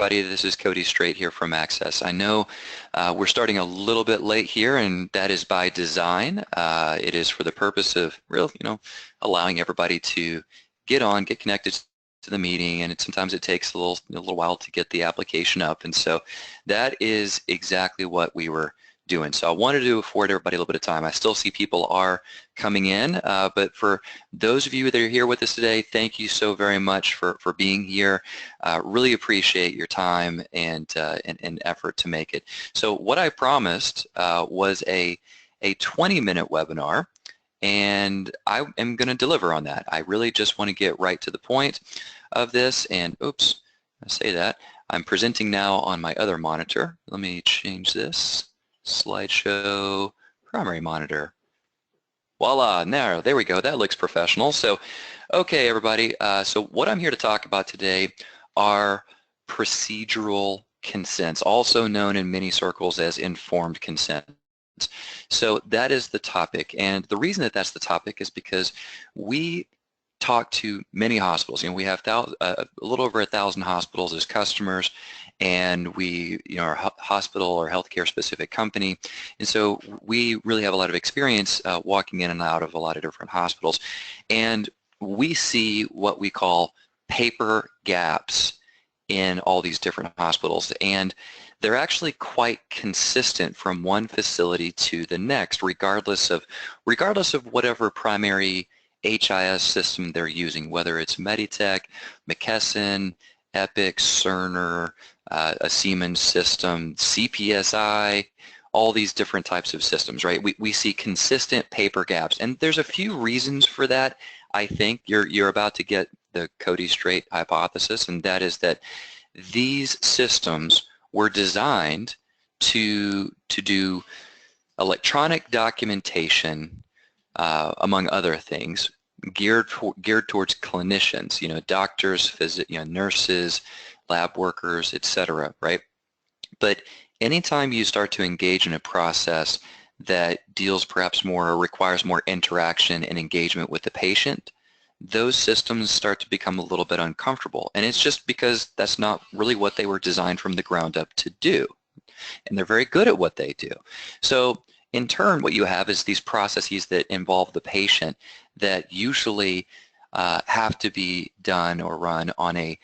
everybody. This is Cody Straight here from Access. I know we're starting a little bit late here, and that is by design. It is for the purpose of allowing everybody to get connected to the meeting, and sometimes it takes a little while to get the application up, and so that is exactly what we were doing. So I wanted to afford everybody a little bit of time. I still see people are coming in, but for those of you that are here with us today, thank you so very much for being here. Really appreciate your time and effort to make it. So what I promised was a 20-minute webinar, and I am going to deliver on that. I really just want to get right to the point of this, and oops, I say that. I'm presenting now on my other monitor. Let me change this. Slideshow, primary monitor. Voila, there we go. That looks professional. So, okay, everybody. So what I'm here to talk about today are procedural consents, also known in many circles as informed consent. So that is the topic, and the reason that that's the topic is because we talk to many hospitals. We have a little over 1,000 hospitals as customers, and we are a hospital or healthcare specific company, and so we really have a lot of experience walking in and out of a lot of different hospitals, and we see what we call paper gaps in all these different hospitals, and they're actually quite consistent from one facility to the next, regardless of whatever primary HIS system they're using, whether it's Meditech, McKesson, Epic, Cerner, a Siemens system, CPSI, all these different types of systems, right? We see consistent paper gaps, and there's a few reasons for that. I think you're about to get the Cody Straight hypothesis, and that is that these systems were designed to do electronic documentation, among other things, geared towards clinicians, doctors, nurses, lab workers, etc., right? But anytime you start to engage in a process that deals perhaps more or requires more interaction and engagement with the patient, those systems start to become a little bit uncomfortable. And it's just because that's not really what they were designed from the ground up to do. And they're very good at what they do. So in turn, what you have is these processes that involve the patient that usually have to be done or run on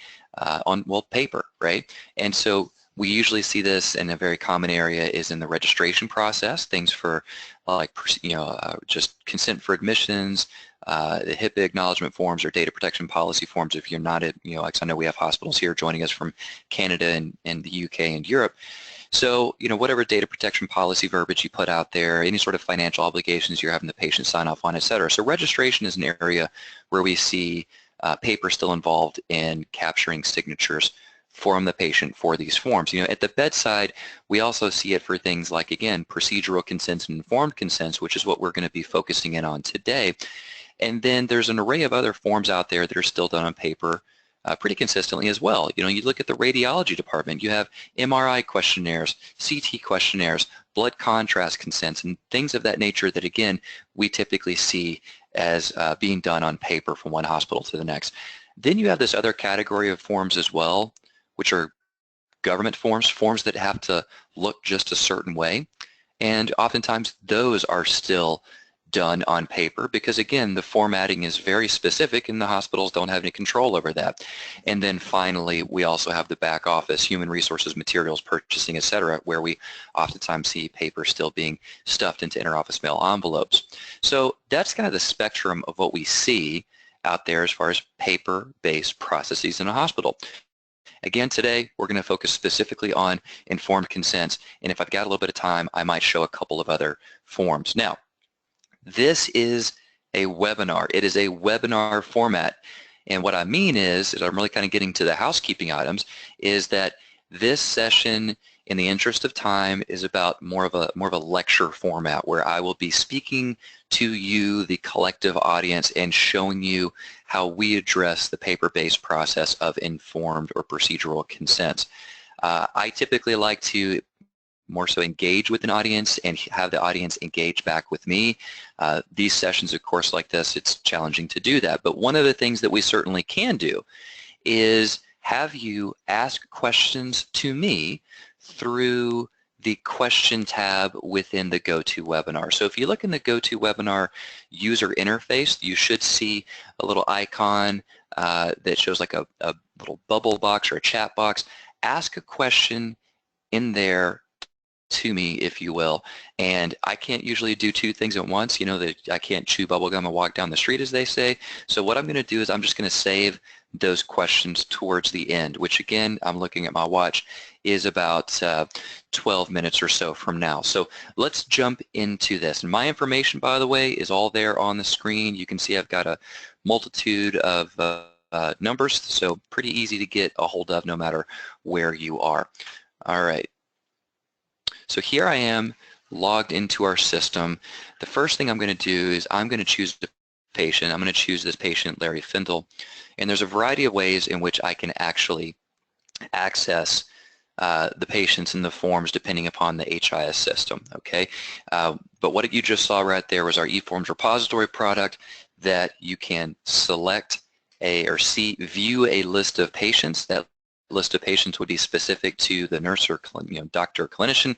paper, right? And so we usually see this, in a very common area is in the registration process, things for just consent for admissions, the HIPAA acknowledgement forms or data protection policy forms. If you're not like I know we have hospitals here joining us from Canada and the UK and Europe. So, whatever data protection policy verbiage you put out there, any sort of financial obligations you're having the patient sign off on, et cetera. So registration is an area where we see paper still involved in capturing signatures from the patient for these forms. At the bedside, we also see it for things like, again, procedural consents and informed consents, which is what we're going to be focusing in on today. And then there's an array of other forms out there that are still done on paper pretty consistently as well. You look at the radiology department, you have MRI questionnaires, CT questionnaires, blood contrast consents, and things of that nature that, again, we typically see as being done on paper from one hospital to the next. Then you have this other category of forms as well, which are government forms that have to look just a certain way. And oftentimes those are still done on paper because, again, the formatting is very specific and the hospitals don't have any control over that. And then finally, we also have the back office, human resources, materials, purchasing, et cetera, where we oftentimes see paper still being stuffed into interoffice mail envelopes. So that's kind of the spectrum of what we see out there as far as paper-based processes in a hospital. Again, today we're going to focus specifically on informed consents, and if I've got a little bit of time, I might show a couple of other forms. Now, this is a webinar. It is a webinar format, and what I mean is I'm really kind of getting to the housekeeping items, is that this session, in the interest of time, is about more of a lecture format where I will be speaking to you, the collective audience, and showing you how we address the paper-based process of informed or procedural consents. I typically like to more so engage with an audience and have the audience engage back with me. These sessions, of course, like this, it's challenging to do that. But one of the things that we certainly can do is have you ask questions to me through the question tab within the GoToWebinar. So if you look in the GoToWebinar user interface, you should see a little icon that shows like a little bubble box or a chat box. Ask a question in there to me, if you will, and I can't usually do two things at once. You know that I can't chew bubblegum and walk down the street, as they say. So what I'm going to do is I'm just going to save those questions towards the end, which again, I'm looking at my watch, is about 12 minutes or so from now. So let's jump into this. And my information, by the way, is all there on the screen. You can see I've got a multitude of numbers, so pretty easy to get a hold of no matter where you are. All right. So here I am logged into our system. The first thing I'm going to do is I'm going to choose the patient. I'm going to choose this patient, Larry Findle. And there's a variety of ways in which I can actually access the patients and the forms depending upon the HIS system, okay? But what you just saw right there was our eForms repository product that you can select or view a list of patients. That list of patients would be specific to the nurse or doctor or clinician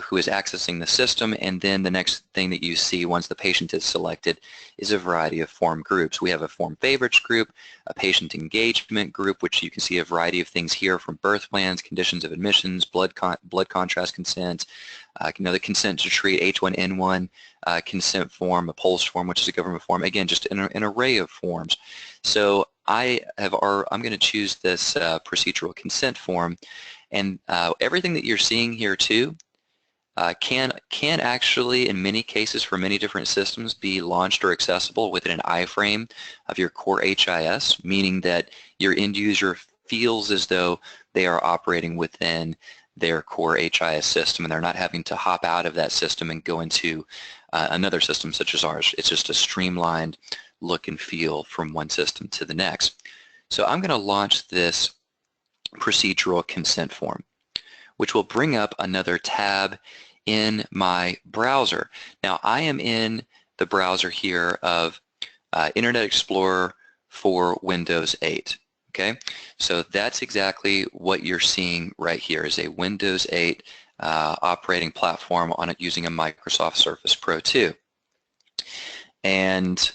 who is accessing the system, and then the next thing that you see once the patient is selected is a variety of form groups. We have a form favorites group, a patient engagement group, which you can see a variety of things here from birth plans, conditions of admissions, blood contrast consent, the consent to treat, H1N1 consent form, a POLST form, which is a government form. Again, just an array of forms. So I'm going to choose this procedural consent form, and everything that you're seeing here too can actually, in many cases for many different systems, be launched or accessible within an iframe of your core HIS, meaning that your end user feels as though they are operating within their core HIS system and they're not having to hop out of that system and go into another system such as ours. It's just a streamlined look and feel from one system to the next. So I'm going to launch this procedural consent form, which will bring up another tab in my browser. Now I am in the browser here of Internet Explorer for Windows 8. Okay, so that's exactly what you're seeing right here is a Windows 8 operating platform on it using a Microsoft Surface Pro 2. And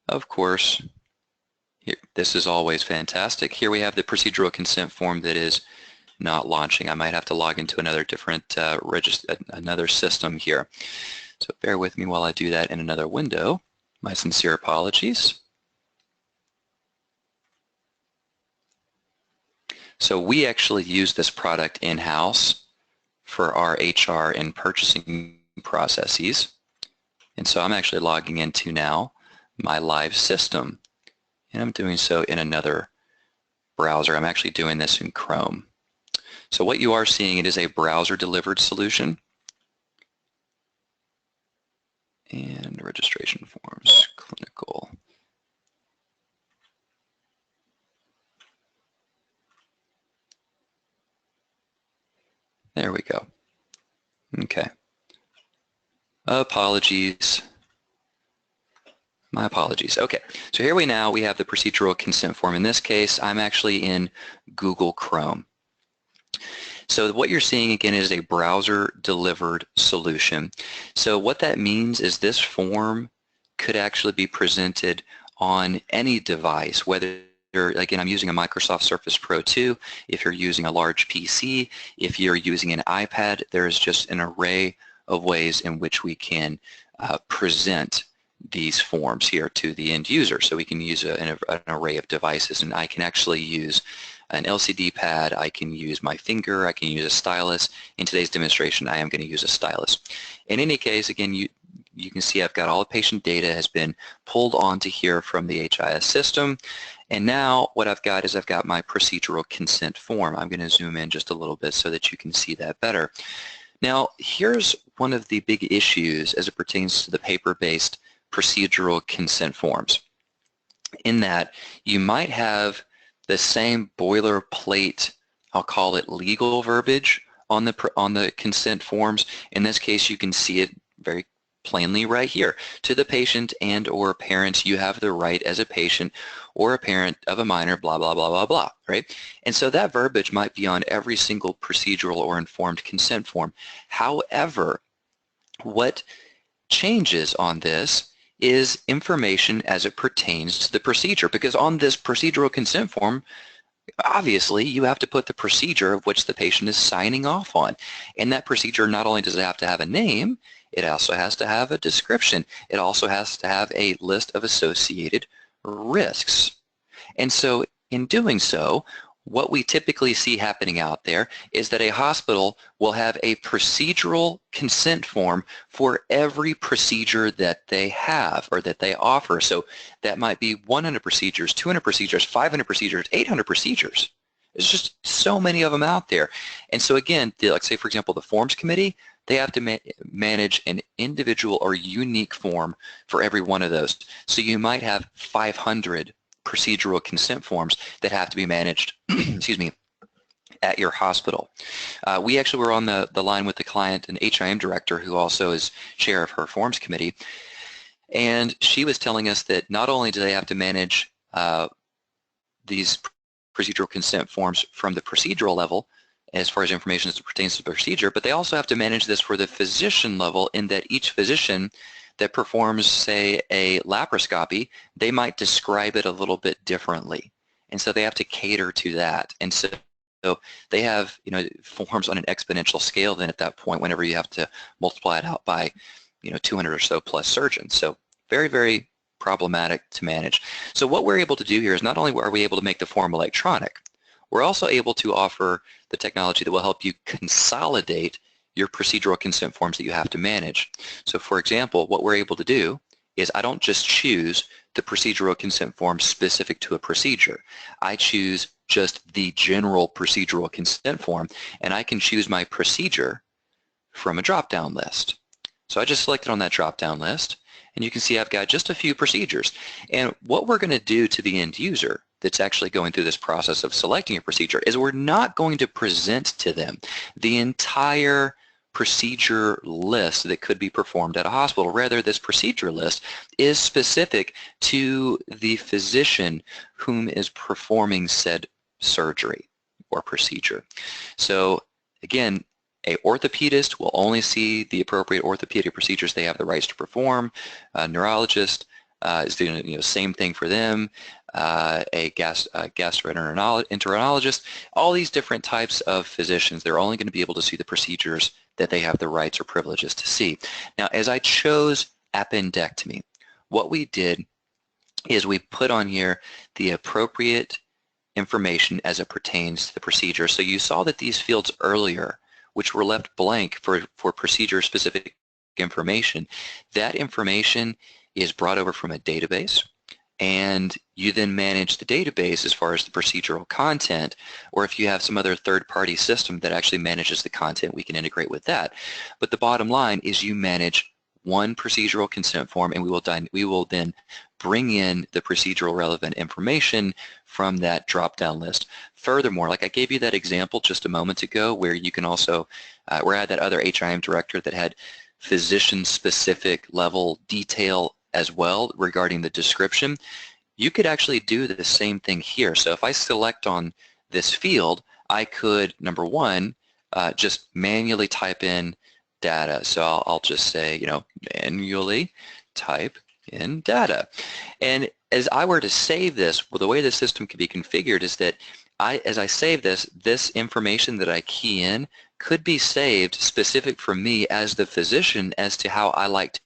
of course, here, this is always fantastic. Here we have the procedural consent form that is not launching. I might have to log into another different another system here. So bear with me while I do that in another window. My sincere apologies. So we actually use this product in-house for our HR and purchasing processes. And so I'm actually logging into now my live system. And I'm doing so in another browser. I'm actually doing this in Chrome. So what you are seeing, it is a browser-delivered solution. And registration forms, clinical. There we go. Okay. Apologies. My apologies. Okay, so here we have the procedural consent form. In this case, I'm actually in Google Chrome. So what you're seeing again is a browser-delivered solution. So what that means is this form could actually be presented on any device, whether again, I'm using a Microsoft Surface Pro 2. If you're using a large PC, if you're using an iPad, there's just an array of ways in which we can present these forms here to the end user. So we can use an array of devices, and I can actually use an LCD pad, I can use my finger, I can use a stylus. In today's demonstration, I am going to use a stylus. In any case, again, you can see I've got all the patient data has been pulled onto here from the HIS system, and now what I've got is I've got my procedural consent form. I'm going to zoom in just a little bit so that you can see that better. Now, here's one of the big issues as it pertains to the paper-based procedural consent forms, in that you might have the same boilerplate, I'll call it legal verbiage on the consent forms. In this case, you can see it very plainly right here. To the patient and or parents, you have the right as a patient or a parent of a minor, blah, blah, blah, blah, blah, right? And so that verbiage might be on every single procedural or informed consent form. However, what changes on this is information as it pertains to the procedure, because on this procedural consent form, obviously, you have to put the procedure of which the patient is signing off on. And that procedure, not only does it have to have a name, it also has to have a description. It also has to have a list of associated risks. And so in doing so, what we typically see happening out there is that a hospital will have a procedural consent form for every procedure that they have or that they offer. So that might be 100 procedures, 200 procedures, 500 procedures, 800 procedures. There's just so many of them out there. And so again, like say for example, the forms committee, they have to manage an individual or unique form for every one of those. So you might have 500 procedural consent forms that have to be managed, excuse me, at your hospital. We actually were on the line with the client, an HIM director who also is chair of her forms committee, and she was telling us that not only do they have to manage these procedural consent forms from the procedural level as far as information as it pertains to the procedure, but they also have to manage this for the physician level, in that each physician that performs, say, a laparoscopy, they might describe it a little bit differently. And so they have to cater to that. And so they have, forms on an exponential scale then at that point whenever you have to multiply it out by, 200 or so plus surgeons. So very, very problematic to manage. So what we're able to do here is not only are we able to make the form electronic, we're also able to offer the technology that will help you consolidate your procedural consent forms that you have to manage. So for example, what we're able to do is I don't just choose the procedural consent form specific to a procedure. I choose just the general procedural consent form, and I can choose my procedure from a drop-down list. So I just selected on that drop-down list, and you can see I've got just a few procedures. And what we're going to do to the end user that's actually going through this process of selecting a procedure is we're not going to present to them the entire procedure list that could be performed at a hospital. Rather, this procedure list is specific to the physician whom is performing said surgery or procedure. So again, a orthopedist will only see the appropriate orthopedic procedures they have the rights to perform. A neurologist is doing same thing for them. A gastroenterologist, all these different types of physicians, they're only going to be able to see the procedures that they have the rights or privileges to see. Now, as I chose appendectomy, what we did is we put on here the appropriate information as it pertains to the procedure. So you saw that these fields earlier, which were left blank for procedure-specific information, that information is brought over from a database, and you then manage the database as far as the procedural content, or if you have some other third-party system that actually manages the content, we can integrate with that. But the bottom line is you manage one procedural consent form, and we will then bring in the procedural relevant information from that drop-down list. Furthermore, like I gave you that example just a moment ago where you can also, where I had that other HIM director that had physician-specific level detail as well regarding the description, you could actually do the same thing here. So if I select on this field, I could, number one, just manually type in data. So I'll just say, manually type in data. And as I were to save this, well, the way the system can be configured is that as I save this information that I key in could be saved specific for me as the physician as to how I like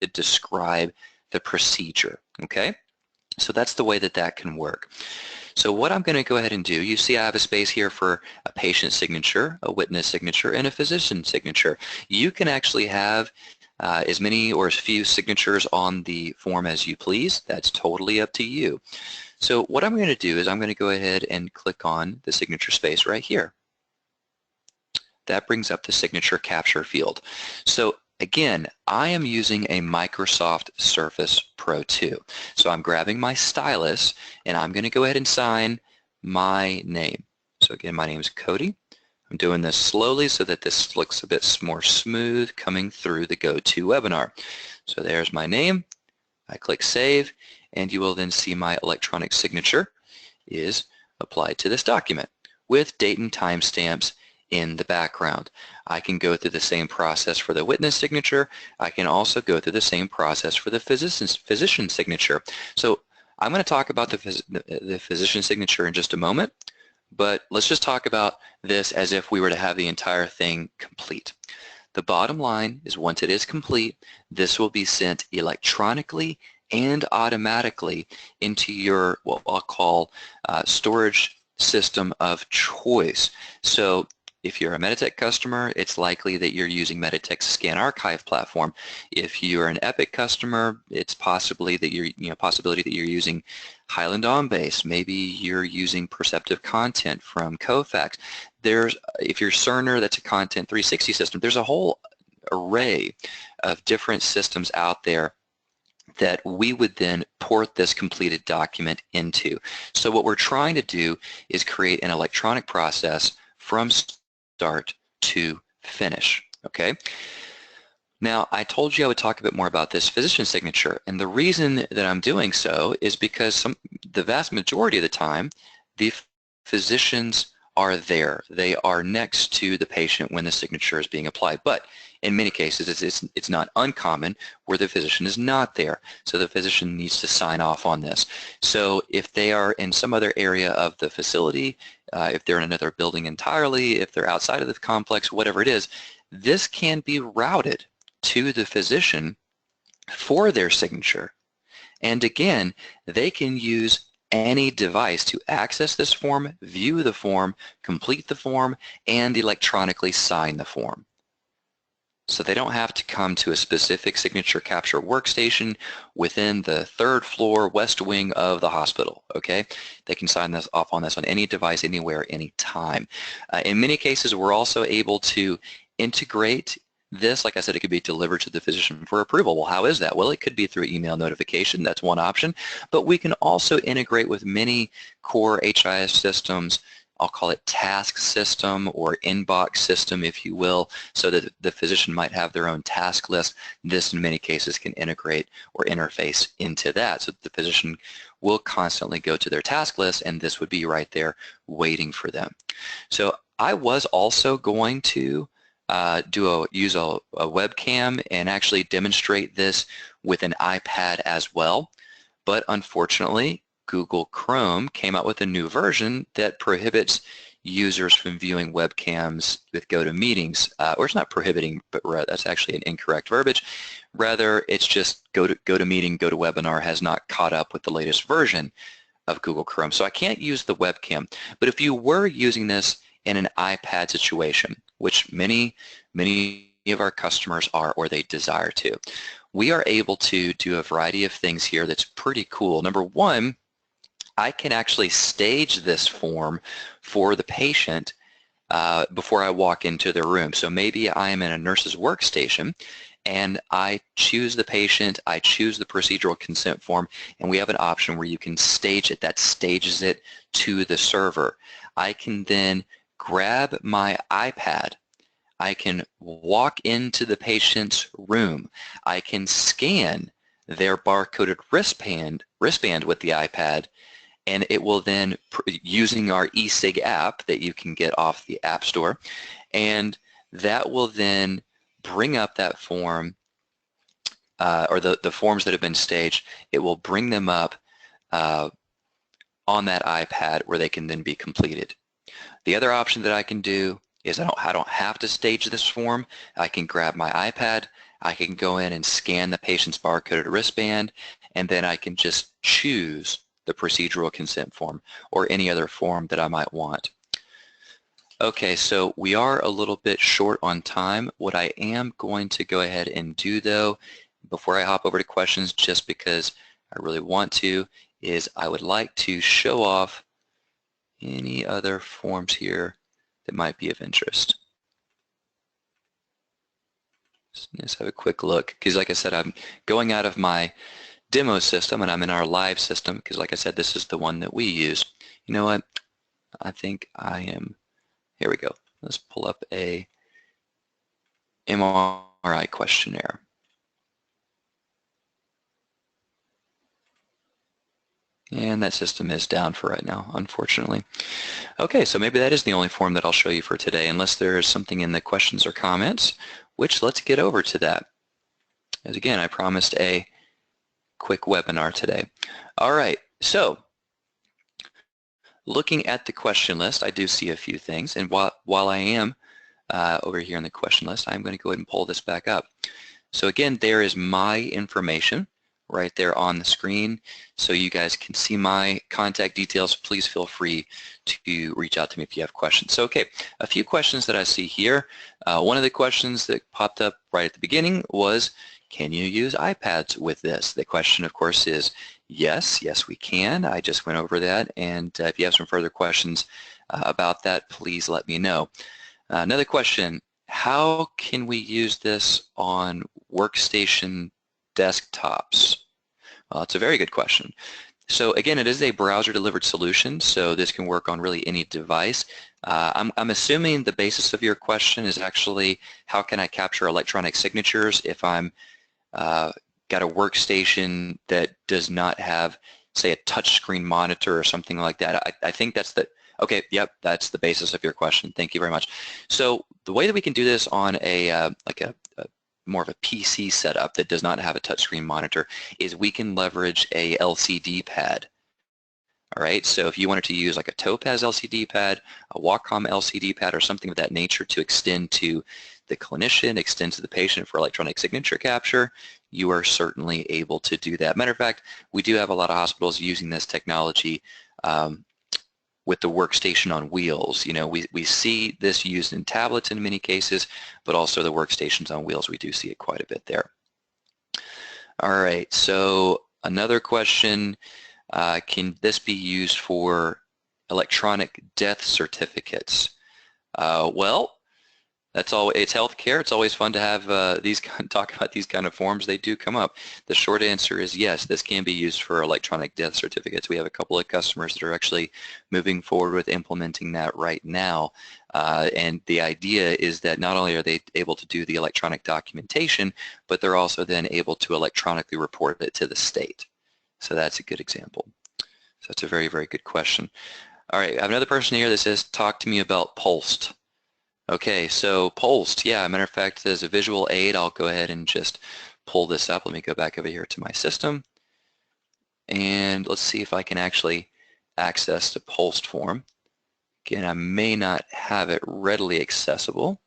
to describe the procedure, okay? So that's the way that can work. So what I'm going to go ahead and do, you see I have a space here for a patient signature, a witness signature, and a physician signature. You can actually have as many or as few signatures on the form as you please. That's totally up to you. So what I'm going to do is I'm going to go ahead and click on the signature space right here. That brings up the signature capture field. So again, I am using a Microsoft Surface Pro 2. So I'm grabbing my stylus and I'm going to go ahead and sign my name. So again, my name is Cody. I'm doing this slowly so that this looks a bit more smooth coming through the GoToWebinar. So there's my name. I click Save, and you will then see my electronic signature is applied to this document with date and timestamps in the background. I can go through the same process for the witness signature. I can also go through the same process for the physician signature. So I'm going to talk about the physician signature in just a moment, but let's just talk about this as if we were to have the entire thing complete. The bottom line is once it is complete, this will be sent electronically and automatically into your, what I'll call, storage system of choice. So if you're a Meditech customer, it's likely that you're using Meditech's Scan Archive platform. If you're an Epic customer, it's possibly that possibility that you're using Highland OnBase. Maybe you're using Perceptive Content from Kofax. If you're Cerner, that's a Content 360 system. There's a whole array of different systems out there that we would then port this completed document into. So what we're trying to do is create an electronic process from start to finish, okay? Now, I told you I would talk a bit more about this physician signature, and the reason that I'm doing so is because the vast majority of the time, the physicians are there. They are next to the patient when the signature is being applied, but in many cases, it's not uncommon where the physician is not there, so the physician needs to sign off on this. So if they are in some other area of the facility, if they're in another building entirely, if they're outside of the complex, whatever it is, this can be routed to the physician for their signature. And again, they can use any device to access this form, view the form, complete the form, and electronically sign the form. So they don't have to come to a specific signature capture workstation within the 3rd floor west wing of the hospital, okay? They can sign this off on this on any device, anywhere, anytime. In many cases, we're also able to integrate this. Like I said, it could be delivered to the physician for approval. Well, how is that? Well, it could be through email notification. That's one option. But we can also integrate with many core HIS systems. I'll call it task system or inbox system, if you will, so that the physician might have their own task list. This, in many cases, can integrate or interface into that, so that the physician will constantly go to their task list, and this would be right there waiting for them. So I was also going to use a webcam and actually demonstrate this with an iPad as well, but unfortunately, Google Chrome came out with a new version that prohibits users from viewing webcams with GoToMeetings, or it's not prohibiting, but that's actually an incorrect verbiage. Rather, it's just GoToMeeting, GoToWebinar has not caught up with the latest version of Google Chrome. So I can't use the webcam, but if you were using this in an iPad situation, which many of our customers are or they desire to, we are able to do a variety of things here that's pretty cool. Number one, I can actually stage this form for the patient before I walk into their room. So maybe I am in a nurse's workstation and I choose the patient, I choose the procedural consent form, and we have an option where you can stage it. That stages it to the server. I can then grab my iPad. I can walk into the patient's room. I can scan their barcoded wristband with the iPad, and it will then, using our eSig app that you can get off the App Store, and that will then bring up that form, or the forms that have been staged. It will bring them up on that iPad where they can then be completed. The other option that I can do is I don't have to stage this form. I can grab my iPad, I can go in and scan the patient's barcoded wristband, and then I can just choose the procedural consent form or any other form that I might want. Okay, so we are a little bit short on time. What I am going to go ahead and do, though, before I hop over to questions, just because I really want to, is I would like to show off any other forms here that might be of interest. Let's have a quick look, because like I said, I'm going out of my demo system and I'm in our live system, because like I said, this is the one that we use. You know what? I think I am, here we go. Let's pull up a MRI questionnaire. And that system is down for right now, unfortunately. Okay, so maybe that is the only form that I'll show you for today, unless there's something in the questions or comments, which let's get over to that. As again, I promised a quick webinar today. All right, so looking at the question list, I do see a few things, and while I am over here in the question list, I'm going to go ahead and pull this back up. So again, there is my information right there on the screen, so you guys can see my contact details. Please feel free to reach out to me if you have questions. So okay, a few questions that I see here. One of the questions that popped up right at the beginning was, can you use iPads with this? The question, of course, is yes, we can. I just went over that, and if you have some further questions about that, please let me know. Another question, how can we use this on workstation desktops? Well, that's a very good question. So again, it is a browser-delivered solution, so this can work on really any device. I'm assuming the basis of your question is actually, how can I capture electronic signatures if I'm got a workstation that does not have, say, a touchscreen monitor or something like that? I think that's the, okay, yep, that's the basis of your question. Thank you very much. So the way that we can do this on a more of a PC setup that does not have a touchscreen monitor is we can leverage a LCD pad. All right, so if you wanted to use like a Topaz LCD pad, a Wacom LCD pad, or something of that nature to extend to the clinician, extend to the patient for electronic signature capture, you are certainly able to do that. Matter of fact, we do have a lot of hospitals using this technology with the workstation on wheels. You know, we see this used in tablets in many cases, but also the workstations on wheels, we do see it quite a bit there. All right, so another question, can this be used for electronic death certificates? Well, that's all. It's healthcare. It's always fun to have talk about these kind of forms. They do come up. The short answer is yes. This can be used for electronic death certificates. We have a couple of customers that are actually moving forward with implementing that right now. And the idea is that not only are they able to do the electronic documentation, but they're also then able to electronically report it to the state. So that's a good example. So that's a very, very good question. All right, I have another person here that says, talk to me about Pulsed. Okay, so Pulsed, yeah, matter of fact, as a visual aid, I'll go ahead and just pull this up. Let me go back over here to my system. And let's see if I can actually access the Pulsed form. Again, I may not have it readily accessible.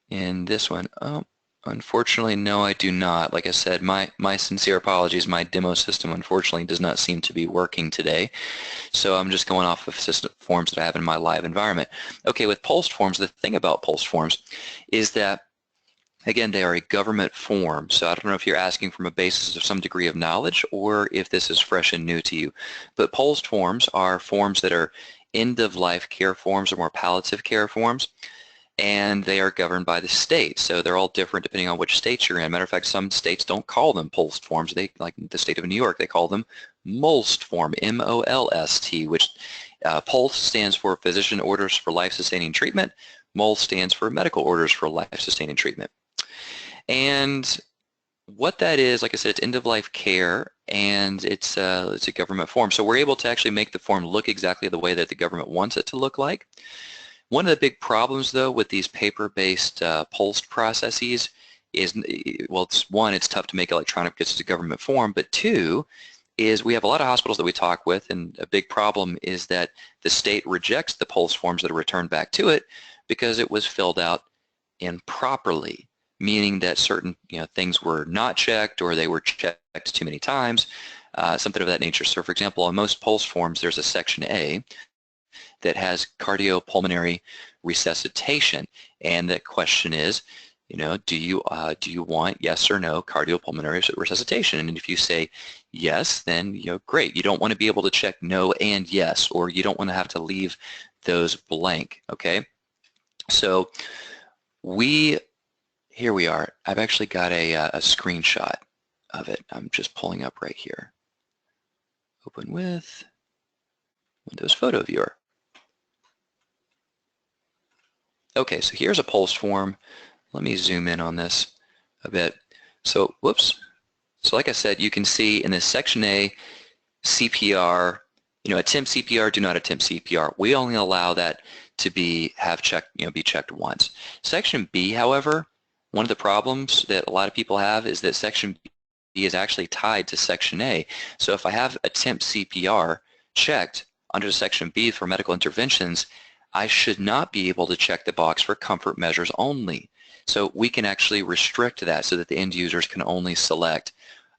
In this one, oh, unfortunately, no, I do not. Like I said, my sincere apologies. My demo system, unfortunately, does not seem to be working today. So I'm just going off of system forms that I have in my live environment. Okay, with Pulsed forms, the thing about Pulsed forms is that, again, they are a government form. So I don't know if you're asking from a basis of some degree of knowledge or if this is fresh and new to you. But Pulsed forms are forms that are end-of-life care forms or more palliative care forms, and they are governed by the state. So they're all different depending on which state you're in. Matter of fact, some states don't call them Pulsed forms. They, like the state of New York, they call them MOLST form, M-O-L-S-T, which PULSE stands for Physician Orders for Life-Sustaining Treatment. MOLST stands for Medical Orders for Life-Sustaining Treatment. And what that is, like I said, it's end-of-life care, and it's a government form. So we're able to actually make the form look exactly the way that the government wants it to look like. One of the big problems, though, with these paper-based pulsed processes is, well, it's tough to make electronic because it's a government form, but two, is we have a lot of hospitals that we talk with, and a big problem is that the state rejects the pulse forms that are returned back to it because it was filled out improperly, meaning that certain things were not checked or they were checked too many times, something of that nature. So for example, on most pulse forms, there's a section A that has cardiopulmonary resuscitation, and the question is, do you want yes or no cardiopulmonary resuscitation? And if you say yes, then great. You don't want to be able to check no and yes, or you don't want to have to leave those blank. Okay, so here we are. I've actually got a screenshot of it. I'm just pulling up right here. Open with Windows Photo Viewer. Okay, so here's a pulse form. Let me zoom in on this a bit. So, whoops. So like I said, you can see in this section A, CPR, attempt CPR, do not attempt CPR. We only allow that to be checked once. Section B, however, one of the problems that a lot of people have is that section B is actually tied to section A. So if I have attempt CPR checked under section B for medical interventions, I should not be able to check the box for comfort measures only. So we can actually restrict that so that the end users can only select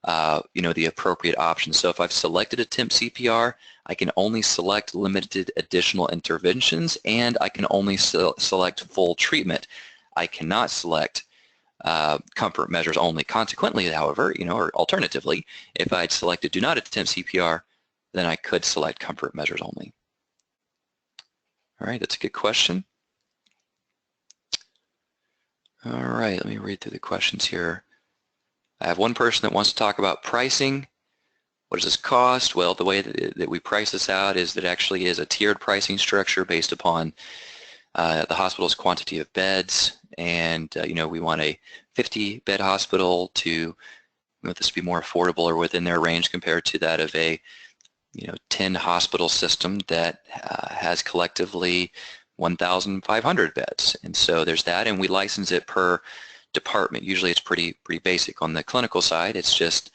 the appropriate options. So if I've selected attempt CPR, I can only select limited additional interventions, and I can only select full treatment. I cannot select comfort measures only. Consequently, however, or alternatively, if I'd selected do not attempt CPR, then I could select comfort measures only. All right, that's a good question. All right, let me read through the questions here. I have one person that wants to talk about pricing. What does this cost? Well, the way that we price this out is that it actually is a tiered pricing structure based upon the hospital's quantity of beds, and we want a 50-bed hospital to this be more affordable or within their range compared to that of a 10 hospital system that has collectively 1,500 beds. And so there's that, and we license it per department. Usually it's pretty basic. On the clinical side, it's just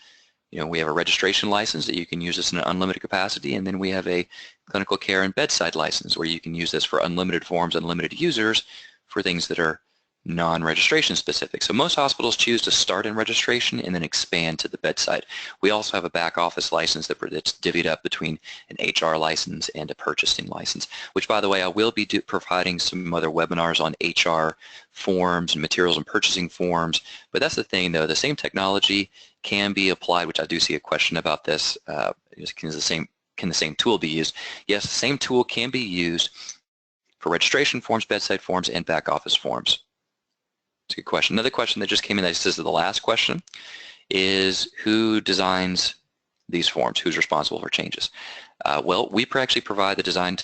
we have a registration license that you can use this in an unlimited capacity, and then we have a clinical care and bedside license where you can use this for unlimited forms, unlimited users for things that are non-registration specific. So most hospitals choose to start in registration and then expand to the bedside. We also have a back office license that's divvied up between an HR license and a purchasing license, which, by the way, I will be providing some other webinars on HR forms and materials and purchasing forms. But that's the thing, though, the same technology can be applied, which I do see a question about this. Can the same tool be used? Yes, the same tool can be used for registration forms, bedside forms, and back office forms. It's a good question. Another question that just came in, this is the last question, is who designs these forms? Who's responsible for changes? Well, we actually provide the design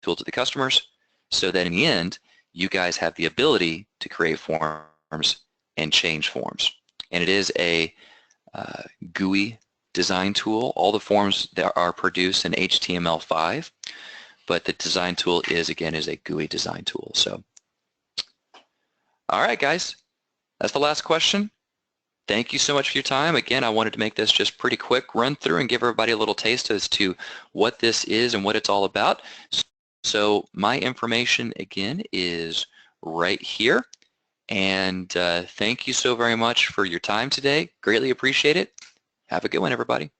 tool to the customers so that in the end, you guys have the ability to create forms and change forms. And it is a GUI design tool. All the forms that are produced in HTML5, but the design tool is a GUI design tool. So, all right, guys, that's the last question. Thank you so much for your time. Again, I wanted to make this just pretty quick run through and give everybody a little taste as to what this is and what it's all about. So my information, again, is right here. And thank you so very much for your time today. Greatly appreciate it. Have a good one, everybody.